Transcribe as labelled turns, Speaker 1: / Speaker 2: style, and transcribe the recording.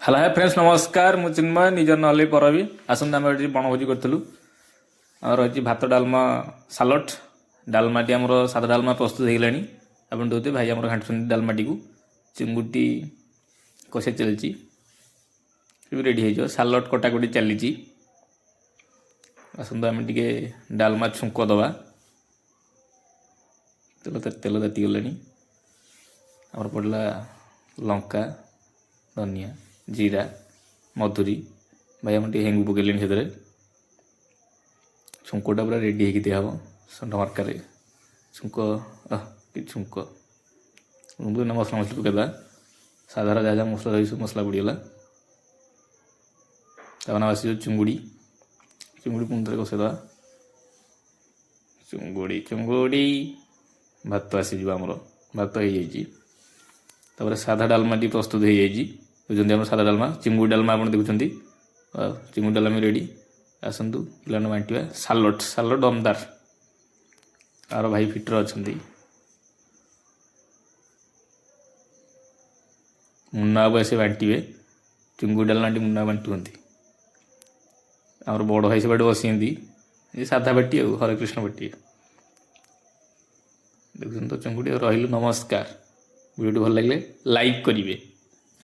Speaker 1: Hello hi friends नमस्कार मु चिन्मय निजर नहले परबी आसंता आम ये बनभोजी करूँ आम रही भात डालमा सालट डालमाटी आम सादा डालमा प्रस्तुत हो गलानी आप देखते भाई आम घाटुं डालमाटी को चिंगुटी कषे चलती रेडी हो सालट कटाकटी चली आसंता आम टे डालमा छुंक दबा तेल ताती गलानी आम पड़ा लंका धनिया जीरा मधुरी भाई आम हेंगु पकड़े से छुंकटा पूरा रेडी होगी दिहब सन्डा मार्कार छुंक छुंक ना मसला मसली पकड़ा साधार जहाँ जहाँ मसला रही सब मसला पड़गला ताना आस चुंगुड़ी चुंगुड़ी पुणी थे कषेद चुंगुड़ी चुंगुड़ी भात आसीज आमर भात हो साधा डालमाटी प्रस्तुत हो जाए बुझे आम सादा डालमा चिंगुड़ी डालमा आप देखुं चिंगुड़ी डालमा रेडी आसतु पिला बांटा सालट सालट दमदार आर भाई फिटर अच्छा मुन्ना बाबू ऐसे बांटे चिंगुड़ी डालमा मुन्ना बांटुं आमर बड़ भाई से बाटे बसी साधा बाटी हरे कृष्ण बाटी देखुन तो चिंगुड़ी रही नमस्कार वीडियो भल लगे लाइक करेंगे।